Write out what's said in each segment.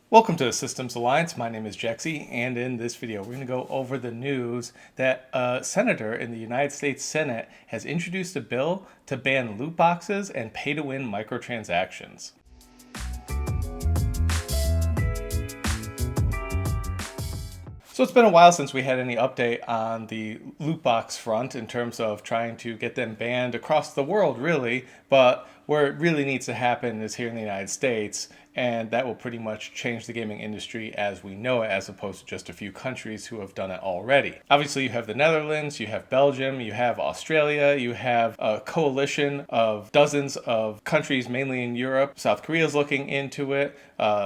Welcome to the Systems Alliance. My name is Jexy, and in this video, we're going to go over the news that a senator in the United States Senate has introduced a bill to ban loot boxes and pay-to-win microtransactions. So it's been a while since we had any update on the loot box front in terms of trying to get them banned across the world, really. But where it really needs to happen is here in the United States, and that will pretty much change the gaming industry as we know it, as opposed to just a few countries who have done it already. Obviously, you have the Netherlands, you have Belgium, you have Australia, you have a coalition of dozens of countries, mainly in Europe. South Korea is looking into it.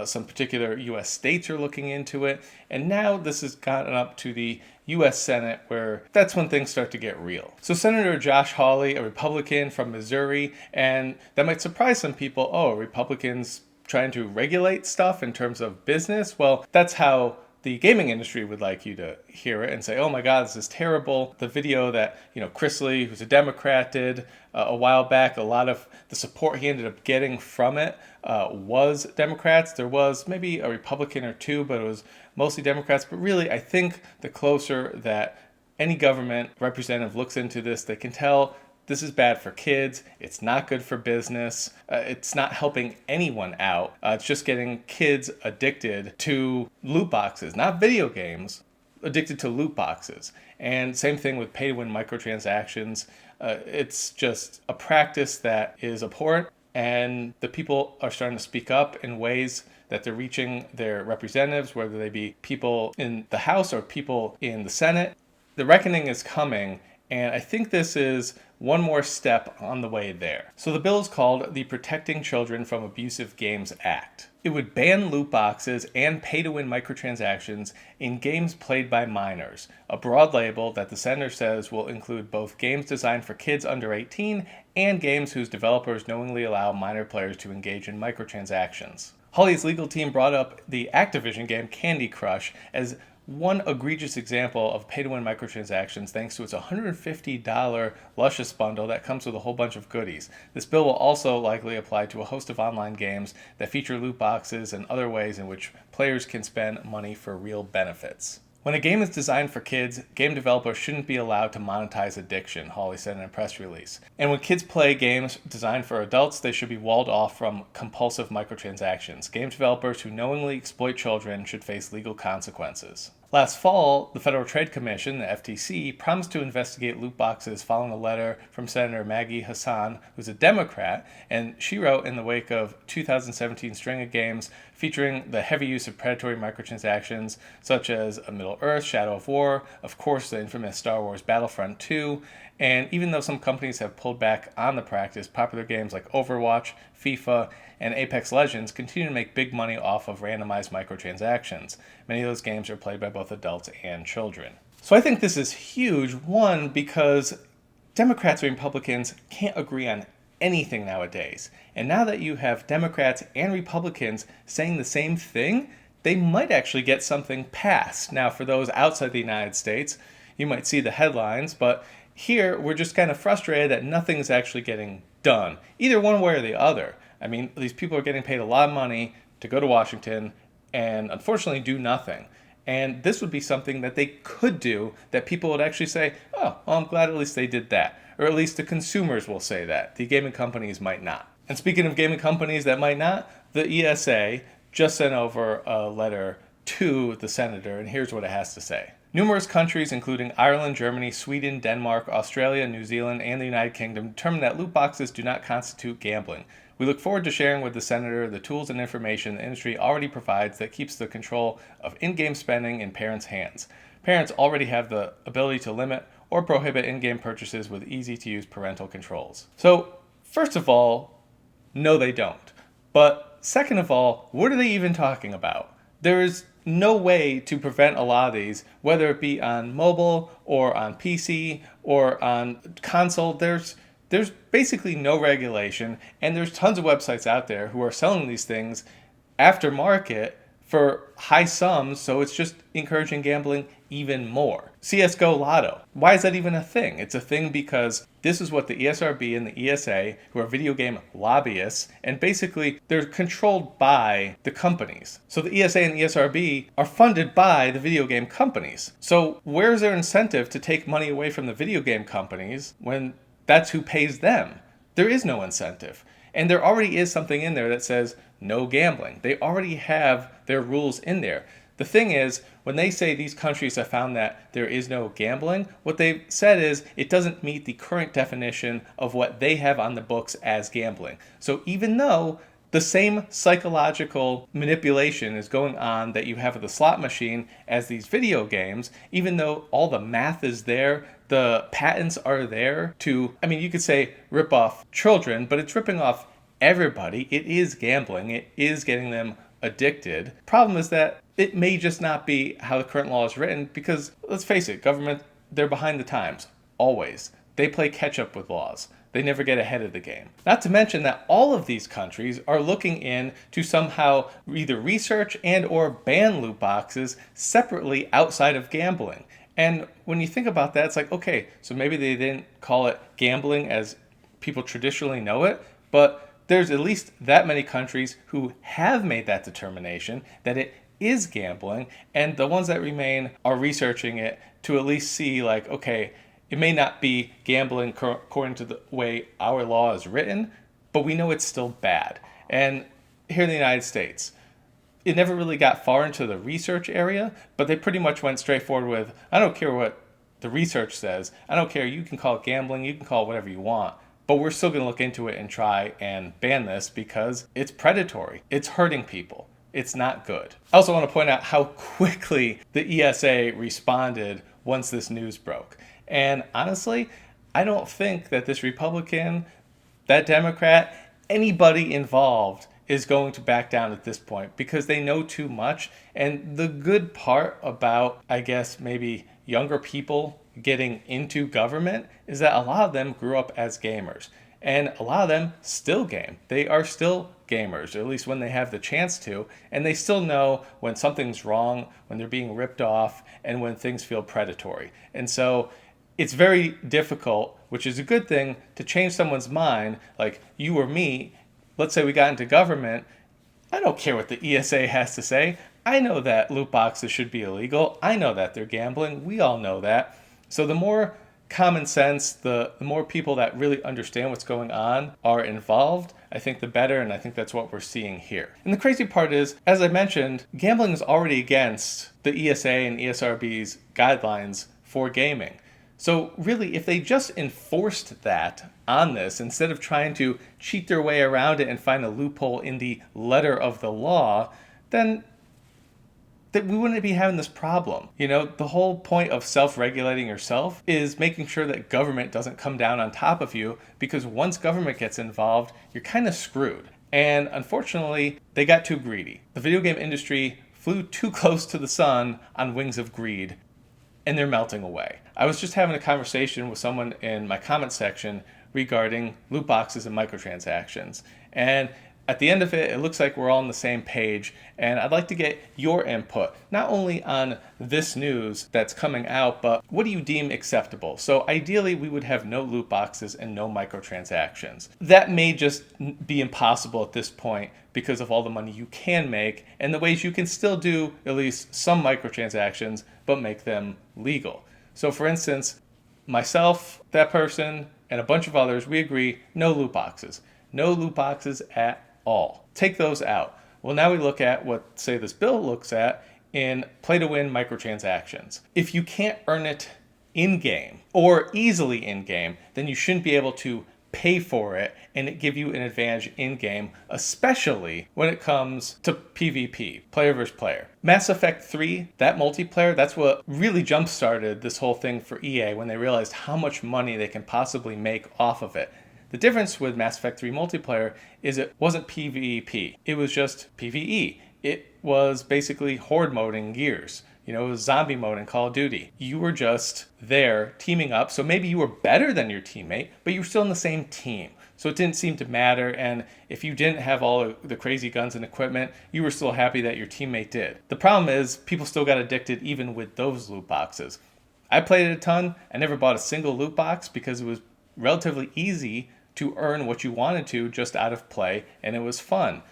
Some particular U.S. states are looking into it. And now this has gotten up to the U.S. Senate, where that's when things start to get real. So Senator Josh Hawley, a Republican from Missouri, and that might surprise some people. Oh, Republicans trying to regulate stuff in terms of business? Well, that's how the gaming industry would like you to hear it and say, oh my God, this is terrible. The video that, Chris Lee, who's a Democrat, did a while back, a lot of the support he ended up getting from it was Democrats. There was maybe a Republican or two, but it was mostly Democrats. But really, I think the closer that any government representative looks into this, they can tell this is bad for kids. It's not good for business. It's not helping anyone out. It's just getting kids addicted to loot boxes, not video games, addicted to loot boxes. And same thing with pay-to-win microtransactions. It's just a practice that is abhorrent, and the people are starting to speak up in ways that they're reaching their representatives, whether they be people in the House or people in the Senate. The reckoning is coming, and I think this is one more step on the way there. So the bill is called the Protecting Children from Abusive Games Act. It would ban loot boxes and pay-to-win microtransactions in games played by minors, a broad label that the senator says will include both games designed for kids under 18 and games whose developers knowingly allow minor players to engage in microtransactions. Hawley's legal team brought up the Activision game Candy Crush as one egregious example of pay-to-win microtransactions thanks to its $150 Luscious bundle that comes with a whole bunch of goodies. This bill will also likely apply to a host of online games that feature loot boxes and other ways in which players can spend money for real benefits. When a game is designed for kids, game developers shouldn't be allowed to monetize addiction, Hawley said in a press release. And when kids play games designed for adults, they should be walled off from compulsive microtransactions. Game developers who knowingly exploit children should face legal consequences. Last fall, the Federal Trade Commission, the FTC, promised to investigate loot boxes following a letter from Senator Maggie Hassan, who's a Democrat, and she wrote in the wake of 2017 string of games featuring the heavy use of predatory microtransactions such as A Middle-earth, Shadow of War, of course the infamous Star Wars Battlefront 2, and even though some companies have pulled back on the practice, popular games like Overwatch, FIFA, and Apex Legends continue to make big money off of randomized microtransactions. Many of those games are played by both adults and children. So I think this is huge, one, because Democrats and Republicans can't agree on anything nowadays. And now that you have Democrats and Republicans saying the same thing, they might actually get something passed. Now, for those outside the United States, you might see the headlines, but here we're just kind of frustrated that nothing's actually getting done, either one way or the other. I mean, these people are getting paid a lot of money to go to Washington and unfortunately do nothing. And this would be something that they could do that people would actually say, oh, well, I'm glad at least they did that. Or at least the consumers will say that. The gaming companies might not. And speaking of gaming companies that might not, the ESA just sent over a letter to the senator, and here's what it has to say. Numerous countries, including Ireland, Germany, Sweden, Denmark, Australia, New Zealand, and the United Kingdom, determined that loot boxes do not constitute gambling. We look forward to sharing with the senator the tools and information the industry already provides that keeps the control of in-game spending in parents' hands. Parents already have the ability to limit or prohibit in-game purchases with easy-to-use parental controls. So, first of all, no, they don't. But second of all, what are they even talking about? There is no way to prevent a lot of these, whether it be on mobile or on PC or on console. There's basically no regulation, and there's tons of websites out there who are selling these things aftermarket for high sums, so it's just encouraging gambling even more. CSGO Lotto. Why is that even a thing? It's a thing because this is what the ESRB and the ESA, who are video game lobbyists, and basically they're controlled by the companies. So the ESA and ESRB are funded by the video game companies. So where's their incentive to take money away from the video game companies when that's who pays them? There is no incentive. And there already is something in there that says no gambling. They already have their rules in there. The thing is, when they say these countries have found that there is no gambling, what they've said is it doesn't meet the current definition of what they have on the books as gambling. So even though the same psychological manipulation is going on that you have with the slot machine as these video games, even though all the math is there, the patents are there to, you could say rip off children, but it's ripping off everybody. It is gambling. It is getting them addicted. Problem is that it may just not be how the current law is written because, let's face it, government, they're behind the times, always. They play catch up with laws. They never get ahead of the game. Not to mention that all of these countries are looking in to somehow either research and or ban loot boxes separately outside of gambling. And when you think about that, it's like, okay, so maybe they didn't call it gambling as people traditionally know it, but there's at least that many countries who have made that determination that it is gambling, and the ones that remain are researching it to at least see like, okay, it may not be gambling according to the way our law is written, but we know it's still bad. And here in the United States, it never really got far into the research area, but they pretty much went straight forward with, I don't care what the research says. I don't care. You can call it gambling. You can call it whatever you want. But we're still going to look into it and try and ban this because it's predatory. It's hurting people. It's not good. I also want to point out how quickly the ESA responded once this news broke. And honestly, I don't think that this Republican, that Democrat, anybody involved is going to back down at this point because they know too much. And the good part about, I guess, maybe younger people getting into government is that a lot of them grew up as gamers. And a lot of them still game. They are still gamers, or at least when they have the chance to. And they still know when something's wrong, when they're being ripped off, and when things feel predatory. And so it's very difficult, which is a good thing, to change someone's mind, like you or me. Let's say we got into government. I don't care what the ESA has to say. I know that loot boxes should be illegal. I know that they're gambling. We all know that. So the more common sense, the more people that really understand what's going on are involved, I think the better, and I think that's what we're seeing here. And the crazy part is, as I mentioned, gambling is already against the ESA and ESRB's guidelines for gaming. So really, if they just enforced that on this, instead of trying to cheat their way around it and find a loophole in the letter of the law, then that we wouldn't be having this problem. You know, the whole point of self-regulating yourself is making sure that government doesn't come down on top of you, because once government gets involved, you're kind of screwed. And unfortunately, they got too greedy. The video game industry flew too close to the sun on wings of greed, and they're melting away. I was just having a conversation with someone in my comment section regarding loot boxes and microtransactions. And at the end of it, it looks like we're all on the same page, and I'd like to get your input, not only on this news that's coming out, but what do you deem acceptable? So ideally, we would have no loot boxes and no microtransactions. That may just be impossible at this point because of all the money you can make and the ways you can still do at least some microtransactions, but make them legal. So for instance, myself, that person, and a bunch of others, we agree, no loot boxes. No loot boxes at all. Take those out. Well, now we look at what, say, this bill looks at in play-to-win microtransactions. If you can't earn it in-game or easily in-game, then you shouldn't be able to pay for it and it give you an advantage in-game, especially when it comes to PvP, player versus player. Mass Effect 3, that multiplayer, that's what really jump-started this whole thing for EA when they realized how much money they can possibly make off of it. The difference with Mass Effect 3 multiplayer is it wasn't PvP. It was just PvE. It was basically horde mode in Gears. You know, it was zombie mode in Call of Duty. You were just there teaming up. So maybe you were better than your teammate, but you were still in the same team. So it didn't seem to matter. And if you didn't have all the crazy guns and equipment, you were still happy that your teammate did. The problem is people still got addicted even with those loot boxes. I played it a ton. I never bought a single loot box because it was relatively easy to earn what you wanted to just out of play, and it was fun.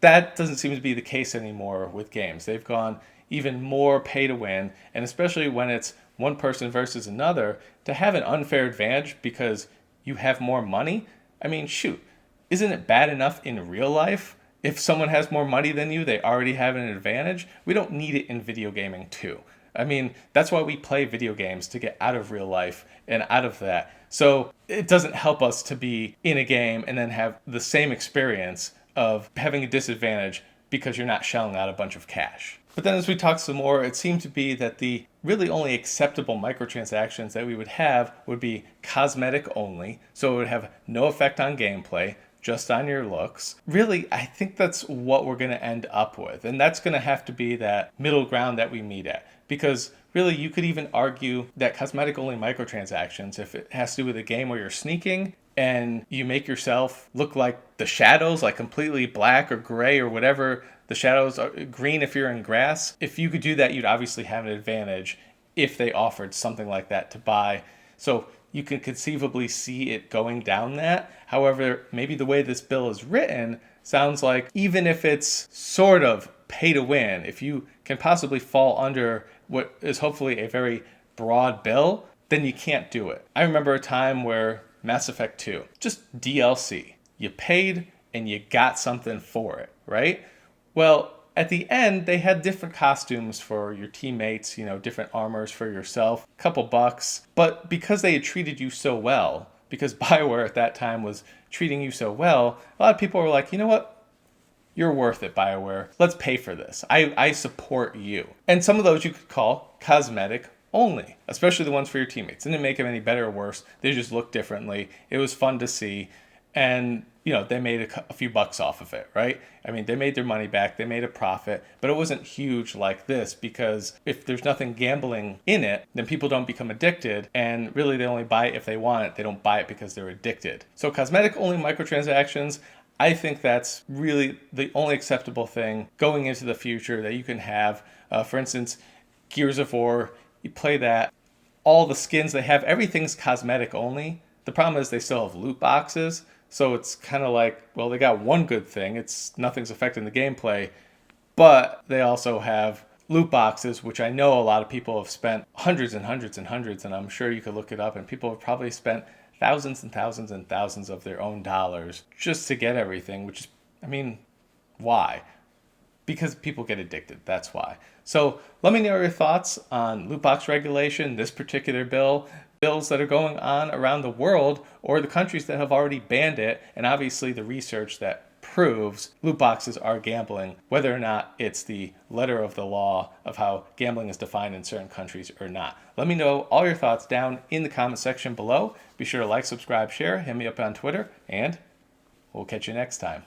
That doesn't seem to be the case anymore with games. They've gone even more pay to win, and especially when it's one person versus another, to have an unfair advantage because you have more money. I mean, shoot, isn't it bad enough in real life? If someone has more money than you, they already have an advantage. We don't need it in video gaming too. I mean, that's why we play video games, to get out of real life and out of that. So it doesn't help us to be in a game and then have the same experience of having a disadvantage because you're not shelling out a bunch of cash. But then as we talked some more, it seemed to be that the really only acceptable microtransactions that we would have would be cosmetic only. So it would have no effect on gameplay, just on your looks. Really, I think that's what we're going to end up with. And that's going to have to be that middle ground that we meet at. Because really, you could even argue that cosmetic only microtransactions, if it has to do with a game where you're sneaking and you make yourself look like the shadows, like completely black or gray or whatever, the shadows are green if you're in grass. If you could do that, you'd obviously have an advantage if they offered something like that to buy. So you can conceivably see it going down that. However, maybe the way this bill is written sounds like even if it's sort of pay to win, if you can possibly fall under what is hopefully a very broad bill, then you can't do it. I remember a time where Mass Effect 2, just DLC. You paid and you got something for it, right? Well, at the end, they had different costumes for your teammates, different armors for yourself, a couple bucks. But because they had treated you so well, because BioWare at that time was treating you so well, a lot of people were like, you know what? You're worth it, BioWare. Let's pay for this. I support you. And some of those you could call cosmetic only, especially the ones for your teammates. It didn't make them any better or worse. They just looked differently. It was fun to see. And, they made a few bucks off of it, right? I mean, they made their money back. They made a profit. But it wasn't huge like this, because if there's nothing gambling in it, then people don't become addicted. And really, they only buy it if they want it. They don't buy it because they're addicted. So cosmetic only microtransactions, I think that's really the only acceptable thing going into the future that you can have. For instance, Gears of War, you play that, all the skins they have, everything's cosmetic only. The problem is they still have loot boxes. So it's kind of like, well, they got one good thing. Nothing's affecting the gameplay. But they also have loot boxes, which I know a lot of people have spent hundreds and hundreds and hundreds, and I'm sure you could look it up, and people have probably spent thousands and thousands and thousands of their own dollars just to get everything, which is, why? Because people get addicted, that's why. So let me know your thoughts on loot box regulation, this particular bill, bills that are going on around the world, or the countries that have already banned it, and obviously the research that proves loot boxes are gambling, whether or not it's the letter of the law of how gambling is defined in certain countries or not. Let me know all your thoughts down in the comment section below. Be sure to like, subscribe, share, hit me up on Twitter, and we'll catch you next time.